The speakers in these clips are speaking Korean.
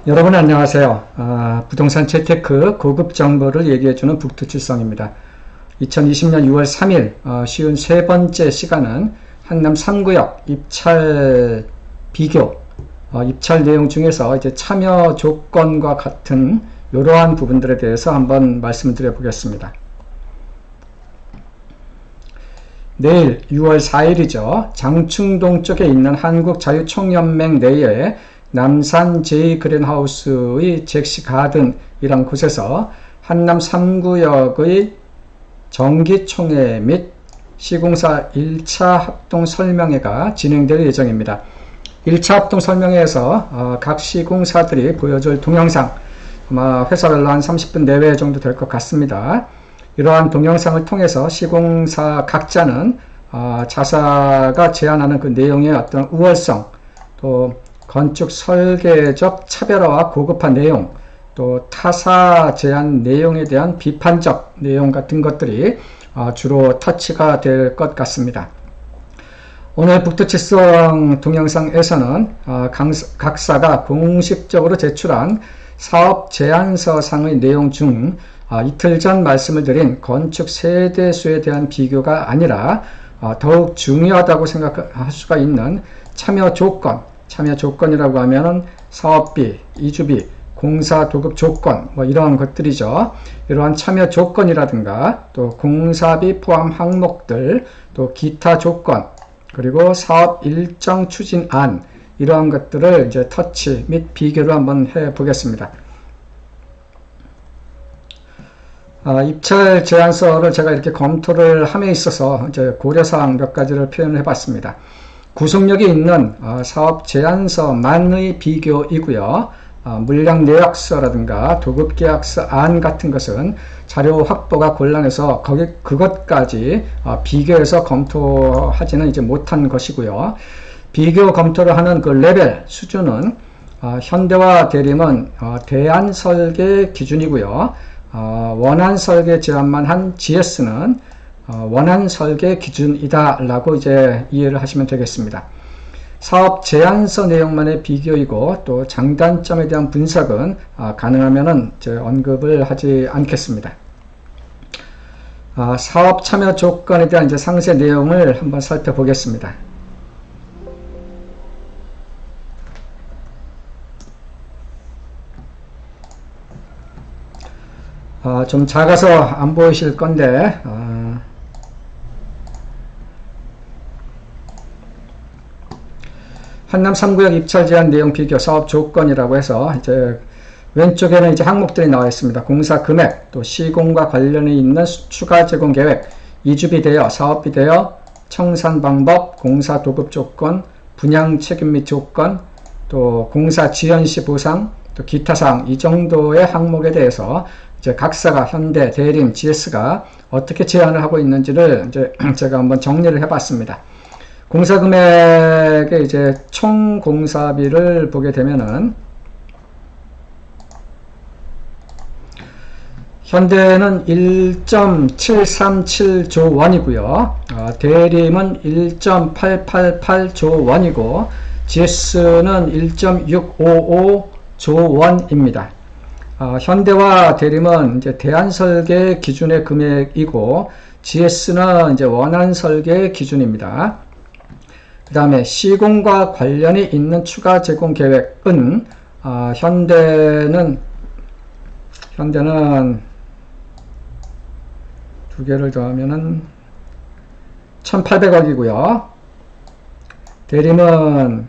여러분 안녕하세요. 부동산 재테크 고급 정보를 얘기해주는 북두칠성입니다. 2020년 6월 3일 쉬운 세 번째 시간은 한남 3구역 입찰 비교, 입찰 내용 중에서 이제 참여 조건과 같은 이러한 부분들에 대해서 한번 말씀을 드려보겠습니다. 내일 6월 4일이죠. 장충동 쪽에 있는 한국자유총연맹 내에 남산 제이그린하우스의 잭시가든이란 곳에서 한남 3구역의 정기총회 및 시공사 1차 합동 설명회가 진행될 예정입니다. 1차 합동 설명회에서 각 시공사들이 보여줄 동영상, 아마 회사별로 한 30분 내외 정도 될 것 같습니다. 이러한 동영상을 통해서 시공사 각자는 자사가 제안하는 그 내용의 어떤 우월성, 또 건축 설계적 차별화와 고급화 내용, 또 타사 제안 내용에 대한 비판적 내용 같은 것들이 주로 터치가 될 것 같습니다. 오늘 북두칠성 동영상에서는 각사가 공식적으로 제출한 사업 제안서상의 내용 중 이틀 전 말씀을 드린 건축 세대수에 대한 비교가 아니라 더욱 중요하다고 생각할 수가 있는 참여 조건이라고 하면은 사업비, 이주비, 공사 도급 조건, 이러한 것들이죠. 이러한 참여 조건이라든가 또 공사비 포함 항목들, 또 기타 조건, 그리고 사업 일정 추진안, 이러한 것들을 이제 터치 및 비교를 한번 해 보겠습니다. 입찰 제안서를 제가 이렇게 검토를 함에 있어서 이제 고려사항 몇 가지를 표현을 해봤습니다. 구속력이 있는 사업 제안서만의 비교이고요. 물량 내역서라든가 도급계약서 안 같은 것은 자료 확보가 곤란해서 그것까지 비교해서 검토하지는 이제 못한 것이고요. 비교 검토를 하는 그 레벨 수준은 현대와 대림은 대안 설계 기준이고요. 원안 설계 제안만 한 GS는 원안 설계 기준이다 라고 이제 이해를 하시면 되겠습니다. 사업 제안서 내용만의 비교이고 또 장단점에 대한 분석은 가능하면은 언급을 하지 않겠습니다. 사업 참여 조건에 대한 이제 상세 내용을 한번 살펴보겠습니다. 좀 작아서 안 보이실 건데 한남 3구역 입찰 제한 내용 비교 사업 조건이라고 해서 이제 왼쪽에는 이제 항목들이 나와 있습니다. 공사 금액, 또 시공과 관련이 있는 추가 제공 계획, 이주비 대여, 사업비 대여, 청산 방법, 공사 도급 조건, 분양 책임 및 조건, 또 공사 지연 시 보상, 또 기타 사항, 이 정도의 항목에 대해서 이제 각사가 현대, 대림, GS가 어떻게 제안을 하고 있는지를 이제 제가 한번 정리를 해봤습니다. 공사 금액의 이제 총 공사비를 보게 되면은 현대는 1.737조 원이고요. 대림은 1.888조 원이고 GS는 1.655조 원입니다. 현대와 대림은 이제 대안 설계 기준의 금액이고 GS는 이제 원안 설계 기준입니다. 그 다음에 시공과 관련이 있는 추가 제공 계획은 현대는 두 개를 더하면은 1,800억이고요. 대림은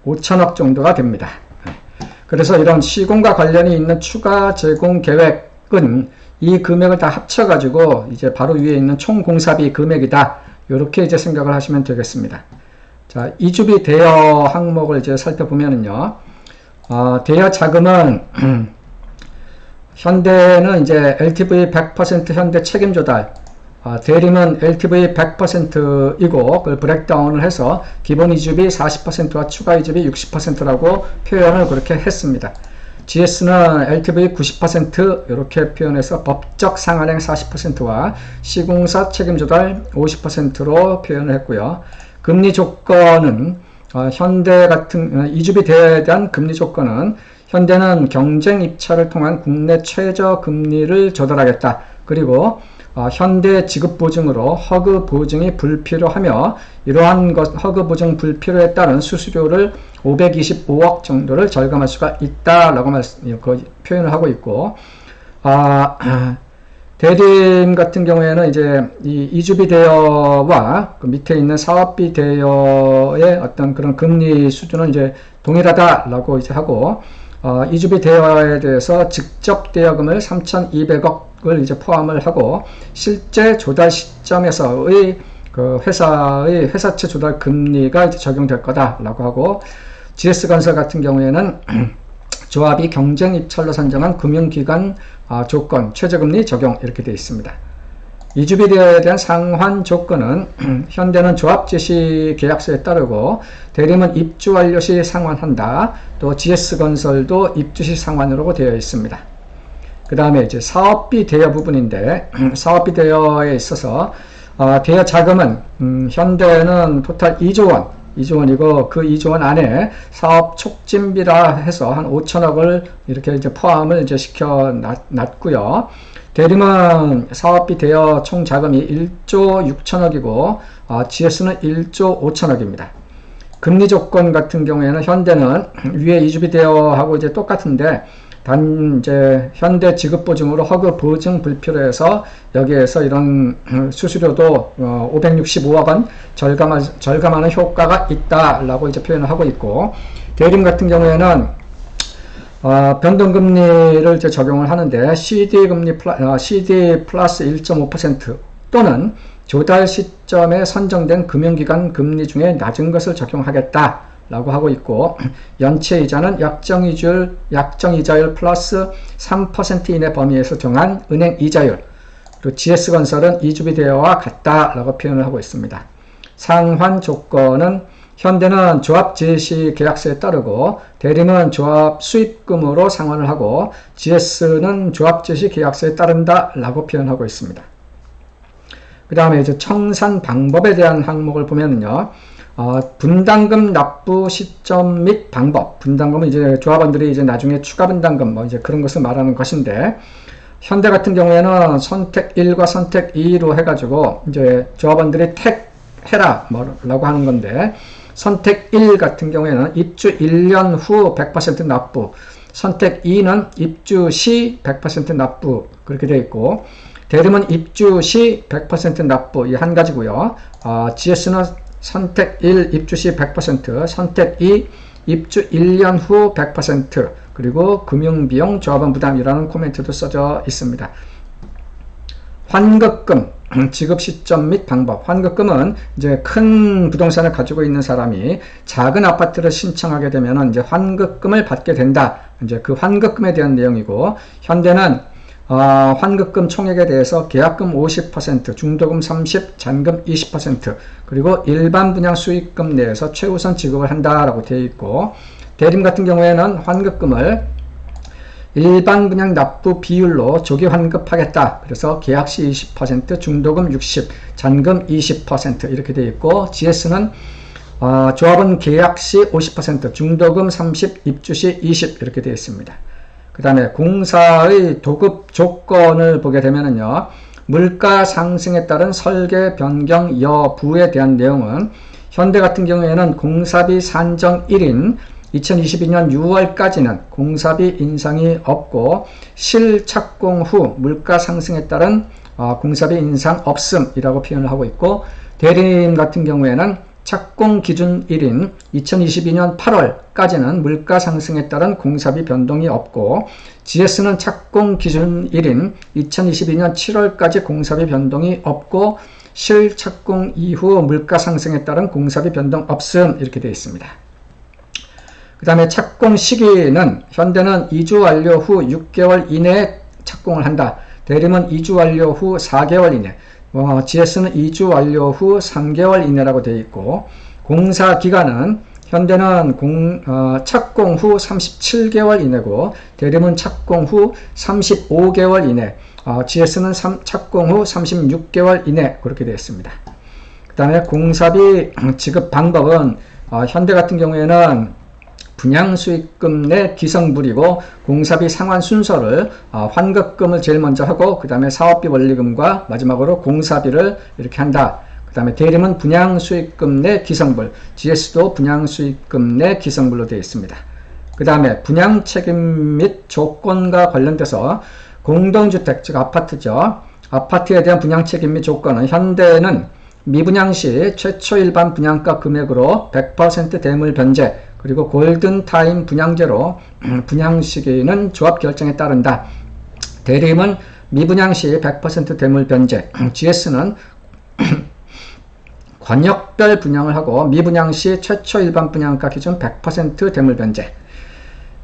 5천억 정도가 됩니다. 그래서 이런 시공과 관련이 있는 추가 제공 계획은 이 금액을 다 합쳐가지고 이제 바로 위에 있는 총 공사비 금액이다. 이렇게 이제 생각을 하시면 되겠습니다. 자, 이주비 대여 항목을 이제 살펴보면은요, 대여 자금은 현대는 이제 LTV 100% 현대 책임 조달, 대림은 LTV 100%이고 그걸 브렉다운을 해서 기본 이주비 40%와 추가 이주비 60%라고 표현을 그렇게 했습니다. GS는 LTV 90% 이렇게 표현해서 법적 상한액 40%와 시공사 책임 조달 50%로 표현을 했고요. 금리 조건은 현대 같은 이주비 대여에 대한 금리 조건은 현대는 경쟁 입찰을 통한 국내 최저 금리를 조달하겠다. 그리고 현대 지급 보증으로 허그 보증이 불필요하며 이러한 허그 보증 불필요에 따른 수수료를 525억 정도를 절감할 수가 있다라고 표현을 하고 있고, 대림 같은 경우에는 이제 이 이주비 대여와 그 밑에 있는 사업비 대여의 어떤 그런 금리 수준은 이제 동일하다라고 이제 하고, 이주비 대여에 대해서 직접 대여금을 3,200억을 이제 포함을 하고 실제 조달 시점에서의 그 회사의 회사채 조달 금리가 이제 적용될 거다라고 하고, GS건설 같은 경우에는 조합이 경쟁 입찰로 선정한 금융기관 조건, 최저금리 적용 이렇게 되어 있습니다. 이주비 대여에 대한 상환 조건은 현대는 조합 제시 계약서에 따르고 대림은 입주 완료 시 상환한다. 또 GS건설도 입주 시 상환으로 되어 있습니다. 그 다음에 이제 사업비 대여 부분인데 사업비 대여에 있어서 대여 자금은 현대는 토탈 2조 원, 2조 원이고 그 2조 원 안에 사업 촉진비라 해서 한 5천억을 이렇게 이제 포함을 이제 시켜 놨고요. 대림은 사업비 대여 총 자금이 1조 6천억이고 GS는 1조 5천억입니다. 금리 조건 같은 경우에는 현대는 위에 이주비 대여하고 이제 똑같은데 단 이제 현대 지급 보증으로 허그 보증 불필요해서 여기에서 이런 수수료도 565억 원 절감하는 효과가 있다라고 이제 표현을 하고 있고, 대림 같은 경우에는 변동금리를 이제 적용을 하는데 CD 플러스 1.5% 또는 조달 시점에 선정된 금융기관 금리 중에 낮은 것을 적용하겠다라고 하고 있고, 연체이자는 약정이자율 플러스 3% 이내 범위에서 정한 은행 이자율, 그리고 GS건설은 이주비 대여와 같다라고 표현을 하고 있습니다. 상환 조건은 현대는 조합 제시 계약서에 따르고 대림은 조합 수익금으로 상환을 하고 GS는 조합 제시 계약서에 따른다라고 표현하고 있습니다. 그 다음에 이제 청산 방법에 대한 항목을 보면요, 분담금 납부 시점 및 방법. 분담금은 이제 조합원들이 이제 나중에 추가 분담금 뭐 이제 그런 것을 말하는 것인데, 현대 같은 경우에는 선택 1과 선택 2로 해가지고 이제 조합원들이 택해라 뭐라고 하는 건데, 선택 1 같은 경우에는 입주 1년 후 100% 납부, 선택 2는 입주 시 100% 납부 그렇게 되어 있고, 대림은 입주 시 100% 납부 이 한 가지고요. GS는 선택 1 입주 시 100%, 선택 2 입주 1년 후 100%, 그리고 금융비용 조합원 부담이라는 코멘트도 써져 있습니다. 환급금 지급 시점 및 방법. 환급금은 이제 큰 부동산을 가지고 있는 사람이 작은 아파트를 신청하게 되면 이제 환급금을 받게 된다. 이제 그 환급금에 대한 내용이고, 현대는 환급금 총액에 대해서 계약금 50%, 중도금 30%, 잔금 20%, 그리고 일반 분양 수익금 내에서 최우선 지급을 한다라고 되어 있고, 대림 같은 경우에는 환급금을 일반 분양 납부 비율로 조기 환급하겠다. 그래서 계약 시 20%, 중도금 60%, 잔금 20% 이렇게 되어 있고, GS는 조합은 계약 시 50%, 중도금 30%, 입주 시 20% 이렇게 되어 있습니다. 그 다음에 공사의 도급 조건을 보게 되면요, 물가 상승에 따른 설계 변경 여부에 대한 내용은 현대 같은 경우에는 공사비 산정 1인 2022년 6월까지는 공사비 인상이 없고, 실착공 후 물가 상승에 따른 공사비 인상 없음이라고 표현을 하고 있고, 대림 같은 경우에는 착공 기준 1인 2022년 8월까지는 물가 상승에 따른 공사비 변동이 없고, GS는 착공 기준 1인 2022년 7월까지 공사비 변동이 없고, 실착공 이후 물가 상승에 따른 공사비 변동 없음 이렇게 되어 있습니다. 그 다음에 착공 시기는 현대는 2주 완료 후 6개월 이내에 착공을 한다. 대림은 2주 완료 후 4개월 이내, GS는 2주 완료 후 3개월 이내라고 되어 있고, 공사 기간은 현대는 착공 후 37개월 이내고 대림은 착공 후 35개월 이내, GS는 착공 후 36개월 이내 그렇게 되어 있습니다. 그 다음에 공사비 지급 방법은 현대 같은 경우에는 분양수익금 내 기성불이고 공사비 상환 순서를 환급금을 제일 먼저 하고 그 다음에 사업비 원리금과 마지막으로 공사비를 이렇게 한다. 그 다음에 대림은 분양수익금 내 기성불, GS도 분양수익금 내 기성불로 되어 있습니다. 그 다음에 분양책임 및 조건과 관련돼서 공동주택, 즉 아파트죠. 아파트에 대한 분양책임 및 조건은 현대는 미분양 시 최초 일반 분양가 금액으로 100% 대물 변제, 그리고 골든타임 분양제로 분양 시기는 조합 결정에 따른다. 대림은 미분양 시 100% 대물 변제, GS는 권역별 분양을 하고 미분양 시 최초 일반 분양가 기준 100% 대물 변제.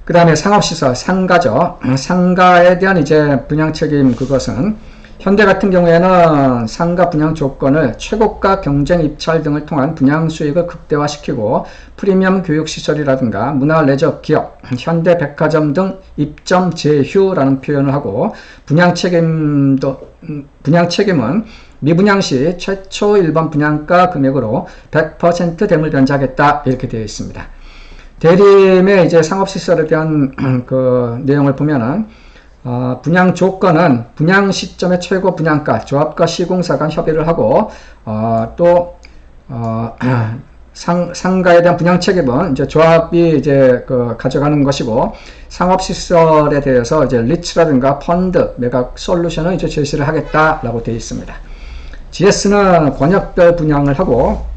그 다음에 상업시설, 상가죠. 상가에 대한 이제 분양 책임, 그것은 현대 같은 경우에는 상가 분양 조건을 최고가 경쟁 입찰 등을 통한 분양 수익을 극대화시키고 프리미엄 교육시설이라든가 문화 레저 기업, 현대 백화점 등 입점 제휴라는 표현을 하고 분양 책임은 미분양 시 최초 일반 분양가 금액으로 100% 대물 변제하겠다, 이렇게 되어 있습니다. 대림의 이제 상업시설에 대한 그 내용을 보면은 분양 조건은 분양 시점의 최고 분양가, 조합과 시공사 간 협의를 하고 상가에 대한 분양 책임은 이제 조합이 이제 가져가는 것이고 상업시설에 대해서 이제 리츠라든가 펀드, 매각 솔루션을 이제 제시를 하겠다라고 되어 있습니다. GS는 권역별 분양을 하고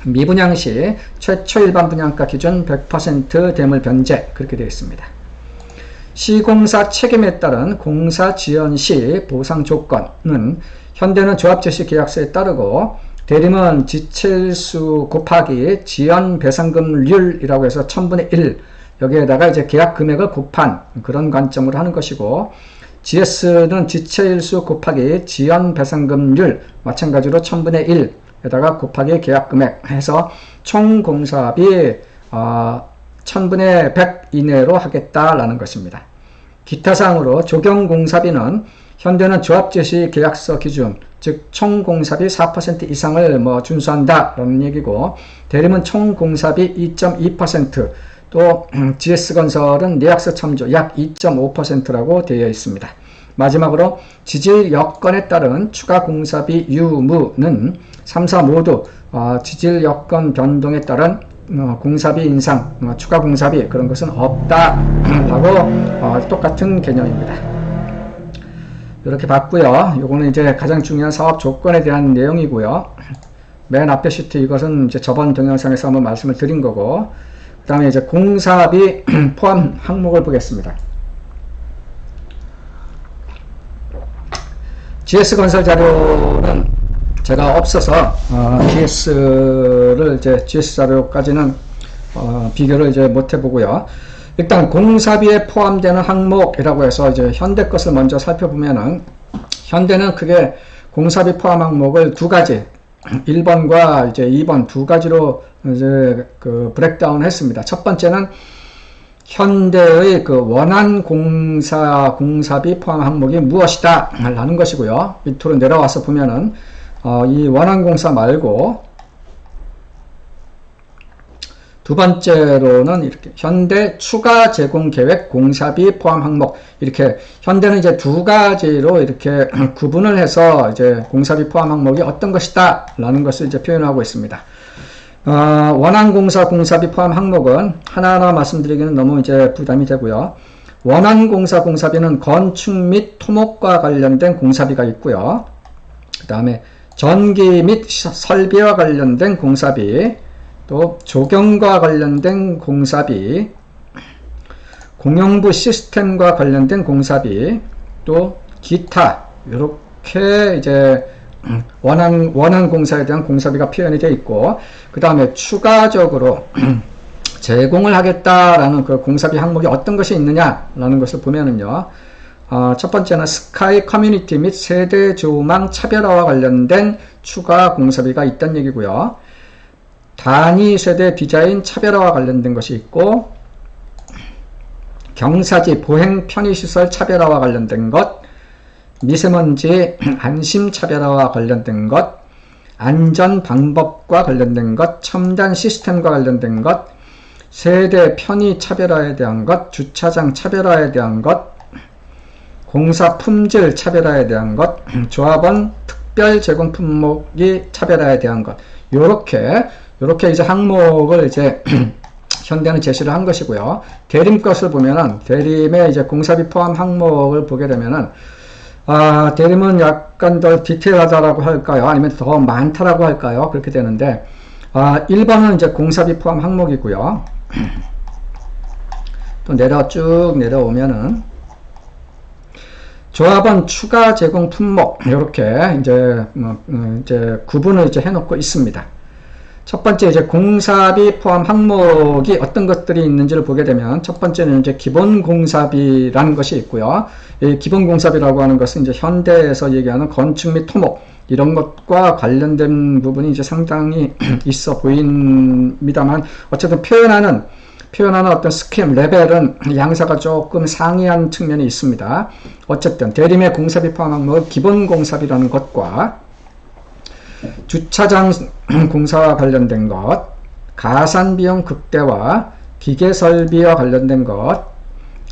미분양 시 최초 일반 분양가 기준 100% 대물 변제, 그렇게 되어 있습니다. 시공사 책임에 따른 공사 지연 시 보상 조건은 현대는 조합 제시 계약서에 따르고 대림은 지체일수 곱하기 지연 배상금률이라고 해서 1000분의 1, 여기에다가 이제 계약 금액을 곱한 그런 관점으로 하는 것이고, GS는 지체일수 곱하기 지연 배상금률 마찬가지로 1000분의 1에다가 곱하기 계약 금액 해서 총 공사비 1000분의 100 이내로 하겠다라는 것입니다. 기타 사항으로 적용 공사비는 현대는 조합 제시 계약서 기준, 즉 총 공사비 4% 이상을 준수한다라는 얘기고, 대림은 총 공사비 2.2%, 또 GS건설은 내약서 첨조 약 2.5%라고 되어 있습니다. 마지막으로 지질 여건에 따른 추가 공사비 유무는 3사 모두 지질 여건 변동에 따른 공사비 인상, 추가 공사비, 그런 것은 없다라고 똑같은 개념입니다. 이렇게 봤고요. 요거는 이제 가장 중요한 사업 조건에 대한 내용이고요. 맨 앞에 시트, 이것은 이제 저번 동영상에서 한번 말씀을 드린 거고, 그 다음에 이제 공사비 포함 항목을 보겠습니다. GS건설 자료는 제가 없어서 GS 자료까지는 비교를 이제 못 해보고요. 일단 공사비에 포함되는 항목이라고 해서 이제 현대 것을 먼저 살펴보면은, 현대는 크게 공사비 포함 항목을 두 가지, 1번과 이제 2번 두 가지로 이제 브렉다운 했습니다. 첫 번째는 현대의 원한 공사비 포함 항목이 무엇이다 라는 것이고요. 밑으로 내려와서 보면은 이 원한 공사 말고 두 번째로는 이렇게 현대 추가 제공 계획 공사비 포함 항목, 이렇게 현대는 이제 두 가지로 이렇게 구분을 해서 이제 공사비 포함 항목이 어떤 것이다 라는 것을 이제 표현하고 있습니다. 원한 공사비 포함 항목은 하나하나 말씀드리기는 너무 이제 부담이 되고요. 원한 공사비는 건축 및 토목과 관련된 공사비가 있고요. 그 다음에 전기 및 설비와 관련된 공사비, 또 조경과 관련된 공사비, 공용부 시스템과 관련된 공사비, 또 기타, 이렇게 이제 원한 공사에 대한 공사비가 표현이 되어 있고, 그 다음에 추가적으로 제공을 하겠다라는 그 공사비 항목이 어떤 것이 있느냐라는 것을 보면은요, 첫 번째는 스카이 커뮤니티 및 세대 조망 차별화와 관련된 추가 공사비가 있다는 얘기고요. 단위 세대 디자인 차별화와 관련된 것이 있고, 경사지 보행 편의시설 차별화와 관련된 것, 미세먼지 안심 차별화와 관련된 것, 안전 방법과 관련된 것, 첨단 시스템과 관련된 것, 세대 편의 차별화에 대한 것, 주차장 차별화에 대한 것, 공사 품질 차별화에 대한 것, 조합원 특별 제공 품목이 차별화에 대한 것, 요렇게 이제 항목을 이제 현대는 제시를 한 것이고요. 대림 것을 보면은 대림의 이제 공사비 포함 항목을 보게 되면은 대림은 약간 더 디테일하다라고 할까요? 아니면 더 많다라고 할까요? 그렇게 되는데 1번은 이제 공사비 포함 항목이고요. 또 쭉 내려오면은 조합원 추가 제공 품목 이렇게 이제 구분을 이제 해놓고 있습니다. 첫 번째 이제 공사비 포함 항목이 어떤 것들이 있는지를 보게 되면 첫 번째는 이제 기본 공사비라는 것이 있고요. 이 기본 공사비라고 하는 것은 이제 현대에서 얘기하는 건축 및 토목 이런 것과 관련된 부분이 이제 상당히 있어 보입니다만 어쨌든 표현하는 어떤 스kim, 레벨은 양사가 조금 상이한 측면이 있습니다. 어쨌든 대림의 공사비 포함 항목은 기본 공사비라는 것과 주차장 공사와 관련된 것, 가산비용 극대화, 기계설비와 관련된 것,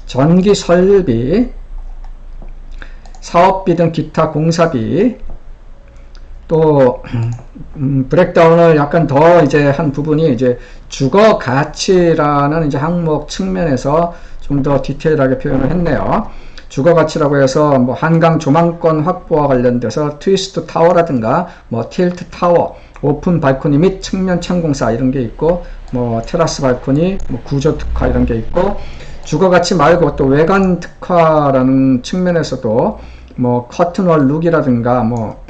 전기설비, 사업비 등 기타 공사비, 또 브렉다운을 약간 더 이제 한 부분이 이제 주거 가치라는 이제 항목 측면에서 좀 더 디테일하게 표현을 했네요. 주거 가치라고 해서 뭐 한강 조망권 확보와 관련돼서 트위스트 타워라든가 뭐 틸트 타워, 오픈 발코니 및 측면 창공사 이런 게 있고 뭐 테라스 발코니, 뭐 구조 특화 이런 게 있고 주거 가치 말고 또 외관 특화라는 측면에서도 뭐 커튼월 룩이라든가 뭐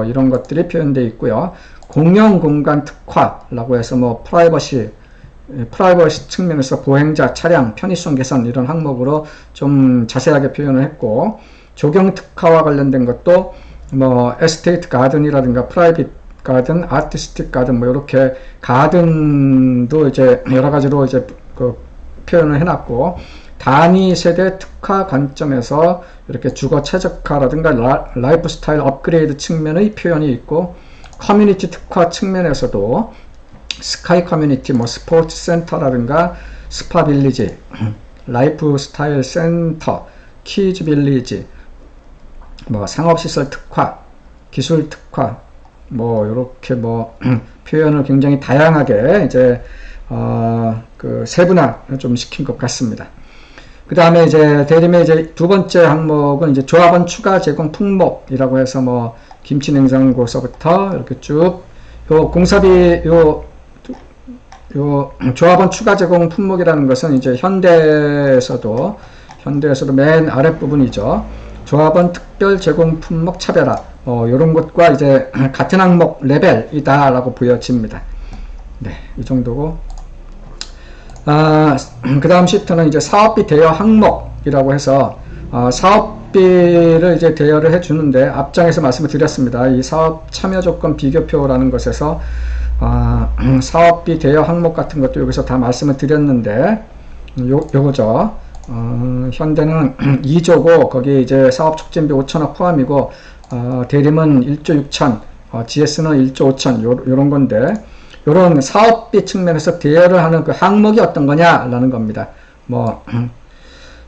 이런 것들이 표현되어 있고요. 공용 공간 특화라고 해서 뭐 프라이버시 측면에서 보행자, 차량, 편의성 개선 이런 항목으로 좀 자세하게 표현을 했고 조경 특화와 관련된 것도 뭐 에스테이트 가든이라든가 프라이빗 가든, 아티스틱 가든 뭐 이렇게 가든도 이제 여러 가지로 이제 그 표현을 해놨고 단위 세대 특화 관점에서 이렇게 주거 최적화라든가 라이프 스타일 업그레이드 측면의 표현이 있고 커뮤니티 특화 측면에서도 스카이 커뮤니티, 뭐 스포츠 센터라든가 스파 빌리지, 라이프 스타일 센터, 키즈 빌리지, 뭐 상업시설 특화, 기술 특화, 뭐 이렇게 뭐 표현을 굉장히 다양하게 이제 그 세분화 좀 시킨 것 같습니다. 그 다음에 이제 대림의 이제 두 번째 항목은 이제 조합원 추가 제공 품목이라고 해서 뭐 김치 냉장고서부터 이렇게 쭉 요 공사비 요 조합원 추가 제공 품목이라는 것은 이제 현대에서도 맨 아랫부분이죠. 조합원 특별 제공 품목 차별화 이런 것과 이제 같은 항목 레벨이다 라고 보여집니다. 네, 이 정도고 그 다음 시트는 이제 사업비 대여 항목이라고 해서 사업비를 이제 대여를 해 주는데 앞장에서 말씀을 드렸습니다. 이 사업 참여 조건 비교표라는 것에서 사업비 대여 항목 같은 것도 여기서 다 말씀을 드렸는데 요거죠. 현대는 2조고 거기에 이제 사업 촉진비 5천억 포함이고 대림은 1조 6천, GS는 1조 5천 요런 건데 요런 사업비 측면에서 대여를 하는 그 항목이 어떤 거냐라는 겁니다. 뭐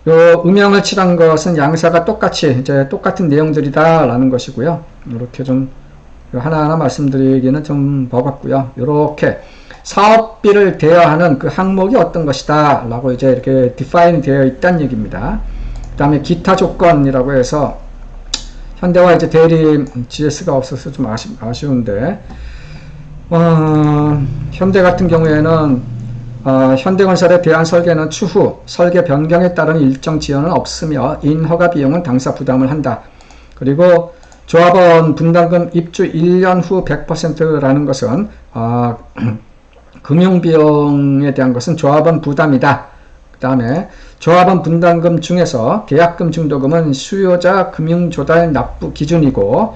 요 음영을 칠한 것은 양사가 똑같은 내용들이다라는 것이고요. 이렇게 좀 하나하나 말씀드리기는 좀 버겁고요. 이렇게 사업비를 대여하는 그 항목이 어떤 것이다 라고 이제 이렇게 디파인 되어 있다는 얘기입니다. 그 다음에 기타 조건이라고 해서 현대와 이제 대림 GS가 없어서 좀 아쉬운데 현대 같은 경우에는 현대건설의 대안 설계는 추후 설계 변경에 따른 일정 지연은 없으며 인허가 비용은 당사 부담을 한다. 그리고 조합원 분담금 입주 1년 후 100%라는 것은 금융비용에 대한 것은 조합원 부담이다. 그 다음에 조합원 분담금 중에서 계약금 중도금은 수요자 금융조달 납부 기준이고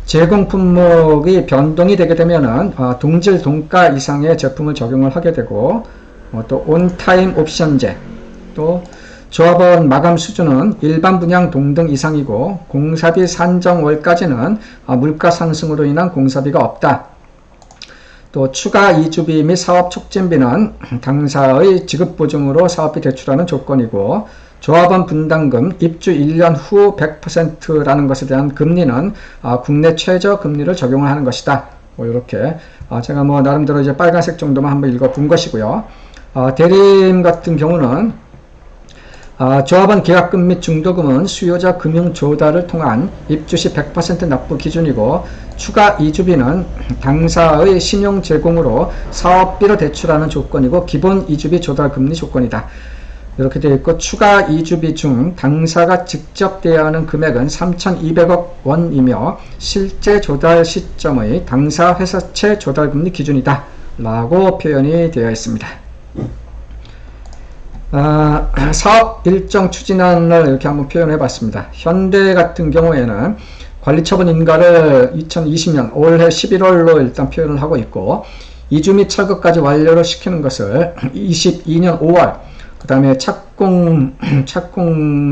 제공 품목이 변동이 되게 되면은 동질 동가 이상의 제품을 적용을 하게 되고 또 온타임 옵션제 또 조합원 마감 수준은 일반 분양 동등 이상이고 공사비 산정월까지는 물가 상승으로 인한 공사비가 없다. 또 추가 이주비 및 사업 촉진비는 당사의 지급 보증으로 사업비 대출하는 조건이고 조합원 분담금 입주 1년 후 100%라는 것에 대한 금리는 국내 최저 금리를 적용을 하는 것이다. 뭐 이렇게 제가 뭐 나름대로 이제 빨간색 정도만 한번 읽어본 것이고요. 대리임 같은 경우는 조합원 계약금 및 중도금은 수요자 금융 조달을 통한 입주 시 100% 납부 기준이고 추가 이주비는 당사의 신용 제공으로 사업비로 대출하는 조건이고 기본 이주비 조달 금리 조건이다. 이렇게 되어 있고 추가 이주비 중 당사가 직접 대여하는 금액은 3,200억 원이며 실제 조달 시점의 당사 회사채 조달 금리 기준이다 라고 표현이 되어 있습니다. 사업 일정 추진안을 이렇게 한번 표현해 봤습니다. 현대 같은 경우에는 관리처분 인가를 2020년 올해 11월로 일단 표현을 하고 있고 이주 및 철거까지 완료를 시키는 것을 22년 5월 그 다음에 착공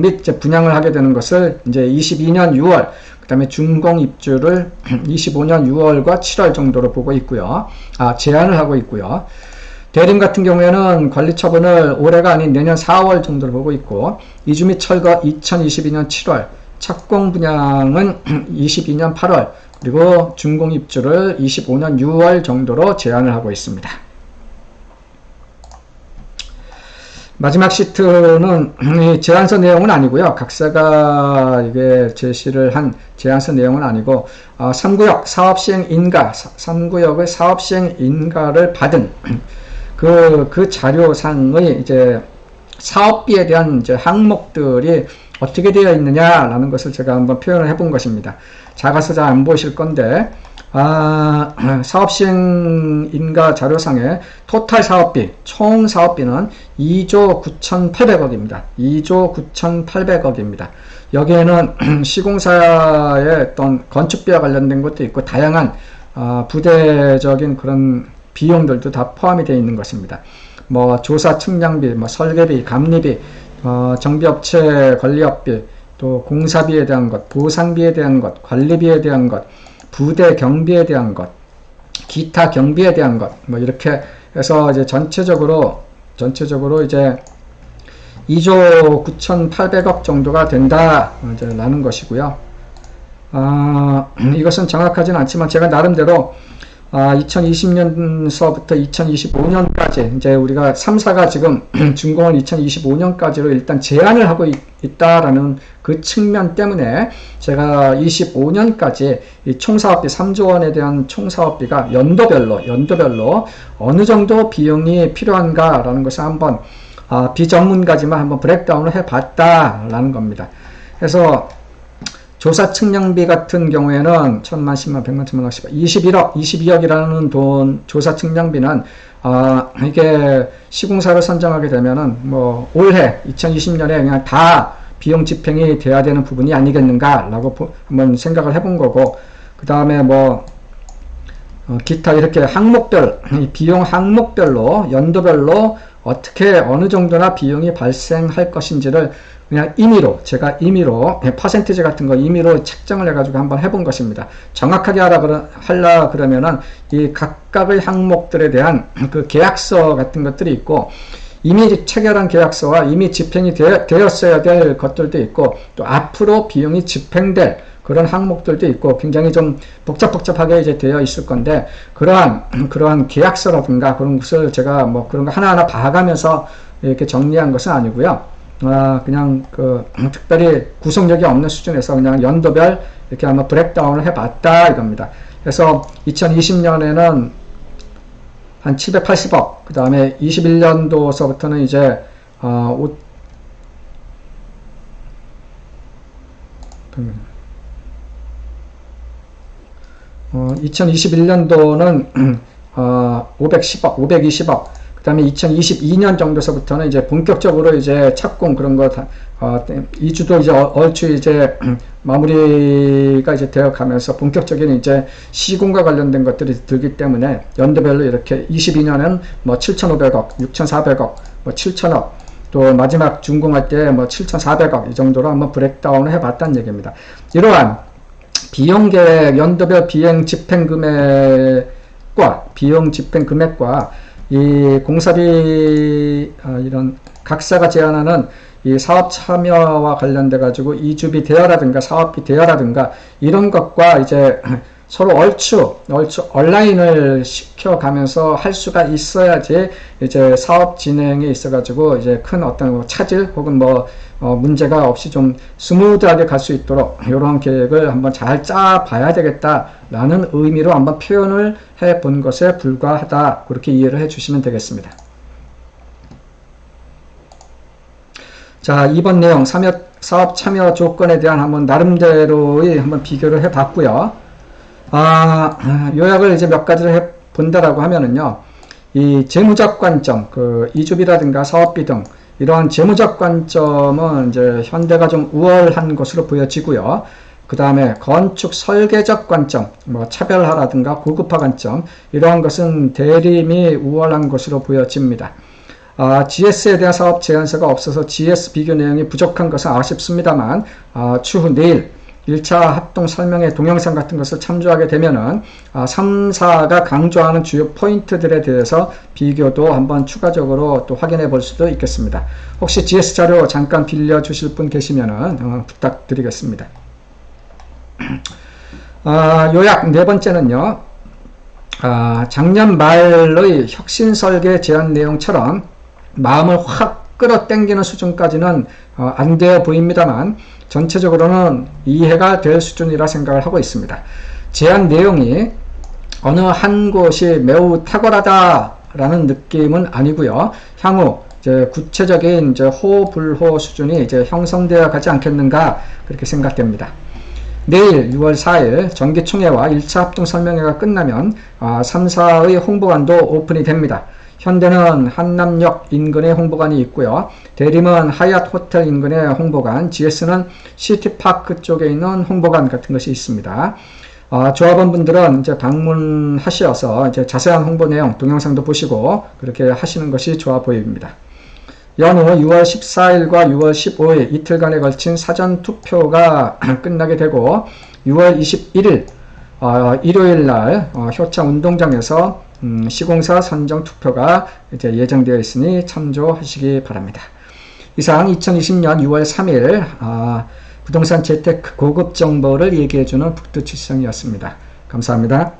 및 이제 분양을 하게 되는 것을 이제 22년 6월 그 다음에 준공 입주를 25년 6월과 7월 정도로 보고 있고요. 제한을 하고 있고요. 대림 같은 경우에는 관리처분을 올해가 아닌 내년 4월 정도로 보고 있고 이주 및 철거 2022년 7월 착공 분양은 22년 8월 그리고 준공 입주를 25년 6월 정도로 제한을 하고 있습니다. 마지막 시트는 제안서 내용은 아니고요. 각사가 이게 제시를 한 제안서 내용은 아니고 3구역 사업시행 인가 3구역의 사업시행 인가를 받은 그 자료상의 이제 사업비에 대한 이제 항목들이 어떻게 되어 있느냐라는 것을 제가 한번 표현을 해본 것입니다. 작아서 잘 안 보이실 건데, 사업시행 인가 자료상에 토탈 사업비, 총 사업비는 2조 9,800억입니다. 2조 9,800억입니다. 여기에는 시공사의 어떤 건축비와 관련된 것도 있고, 다양한 부대적인 그런 비용들도 다 포함이 되어 있는 것입니다. 뭐 조사 측량비, 뭐 설계비, 감리비, 정비업체 관리업비, 또 공사비에 대한 것, 보상비에 대한 것, 관리비에 대한 것, 부대 경비에 대한 것, 기타 경비에 대한 것, 뭐 이렇게 해서 이제 전체적으로 이제 2조 9,800억 정도가 된다 라는 것이고요. 이것은 정확하지는 않지만 제가 나름대로 2020년서부터 2025년까지 이제 우리가 3사가 지금 준공을 2025년까지로 일단 제한을 하고 있다라는 그 측면 때문에 제가 25년까지 이 총사업비 3조 원에 대한 총사업비가 연도별로 어느 정도 비용이 필요한가라는 것을 한번 비전문가지만 한번 브레이크다운을 해봤다라는 겁니다. 그래서 조사 측량비 같은 경우에는 1,000만, 10만, 100만, 1,000만, 10만, 22억이라는 돈 조사 측량비는 이게 시공사를 선정하게 되면은 뭐 올해 2020년에 그냥 다 비용 집행이 돼야 되는 부분이 아니겠는가라고 한번 생각을 해본 거고, 그 다음에 뭐 기타 이렇게 항목별 비용 항목별로 연도별로 어떻게 어느 정도나 비용이 발생할 것인지를 그냥 제가 임의로 퍼센티지 같은 거 임의로 책정을 해가지고 한번 해본 것입니다. 정확하게 하려 그러면은 이 각각의 항목들에 대한 그 계약서 같은 것들이 있고, 이미 체결한 계약서와 이미 집행이 되었어야 될 것들도 있고, 또 앞으로 비용이 집행될 그런 항목들도 있고, 굉장히 좀 복잡하게 이제 되어 있을 건데, 그러한 계약서라든가 그런 것을 제가 뭐 그런 거 하나하나 봐가면서 이렇게 정리한 것은 아니고요. 그냥 특별히 구속력이 없는 수준에서 그냥 연도별 이렇게 한번 브레이크다운을 해봤다 이겁니다. 그래서 2020년에는 한 780억, 그 다음에 21년도서부터는 이제 2021년도는 510억, 520억, 그 다음에 2022년 정도서부터는 이제 본격적으로 이제 착공 그런 거 이주도 이제 얼추 이제 마무리가 이제 되어 가면서 본격적인 이제 시공과 관련된 것들이 들기 때문에 연도별로 이렇게 22년은 뭐 7,500억, 6,400억, 뭐 7,000억, 또 마지막 준공할 때 뭐 7,400억 이 정도로 한번 브레이크다운을 해봤다는 얘기입니다. 이러한 비용 계획, 연도별 비용 집행 금액과 이 공사비 이런 각사가 제안하는 이 사업 참여와 관련돼 가지고 이주비 대여라든가 사업비 대여라든가 이런 것과 이제 서로 얼추 온라인을 시켜가면서 할 수가 있어야지 이제 사업 진행에 있어 가지고 이제 큰 어떤 차질 혹은 문제가 없이 좀 스무드하게 갈 수 있도록 이런 계획을 한번 잘 짜봐야 되겠다라는 의미로 한번 표현을 해 본 것에 불과하다, 그렇게 이해를 해 주시면 되겠습니다. 자, 이번 내용 사업 참여 조건에 대한 한번 나름대로의 한번 비교를 해 봤고요. 요약을 이제 몇 가지를 해 본다라고 하면은요, 이 재무적 관점, 이주비라든가 사업비 등 이러한 재무적 관점은 이제 현대가 좀 우월한 것으로 보여지고요. 그 다음에 건축 설계적 관점, 차별화라든가 고급화 관점, 이러한 것은 대림이 우월한 것으로 보여집니다. GS에 대한 사업 제안서가 없어서 GS 비교 내용이 부족한 것은 아쉽습니다만, 추후 내일 1차 합동 설명회 동영상 같은 것을 참조하게 되면은 3사가 강조하는 주요 포인트들에 대해서 비교도 한번 추가적으로 또 확인해 볼 수도 있겠습니다. 혹시 GS 자료 잠깐 빌려 주실 분 계시면은 부탁드리겠습니다. 요약 네 번째는요, 작년 말의 혁신 설계 제안 내용처럼 마음을 확 끌어당기는 수준까지는 안 되어 보입니다만 전체적으로는 이해가 될 수준이라 생각을 하고 있습니다. 제안 내용이 어느 한 곳이 매우 탁월하다라는 느낌은 아니고요. 향후 이제 구체적인 호불호 수준이 이제 형성되어 가지 않겠는가, 그렇게 생각됩니다. 내일 6월 4일 정기총회와 1차 합동 설명회가 끝나면 3사의 홍보관도 오픈이 됩니다. 현대는 한남역 인근에 홍보관이 있고요. 대림은 하얏 호텔 인근에 홍보관, GS는 시티파크 쪽에 있는 홍보관 같은 것이 있습니다. 조합원 분들은 이제 방문하셔서 이제 자세한 홍보 내용 동영상도 보시고 그렇게 하시는 것이 좋아 보입니다. 연후 6월 14일과 6월 15일 이틀간에 걸친 사전 투표가 끝나게 되고 6월 21일 일요일 날 효창 운동장에서 시공사 선정 투표가 이제 예정되어 있으니 참조하시기 바랍니다. 이상 2020년 6월 3일 부동산 재테크 고급 정보를 얘기해주는 북두칠성이었습니다. 감사합니다.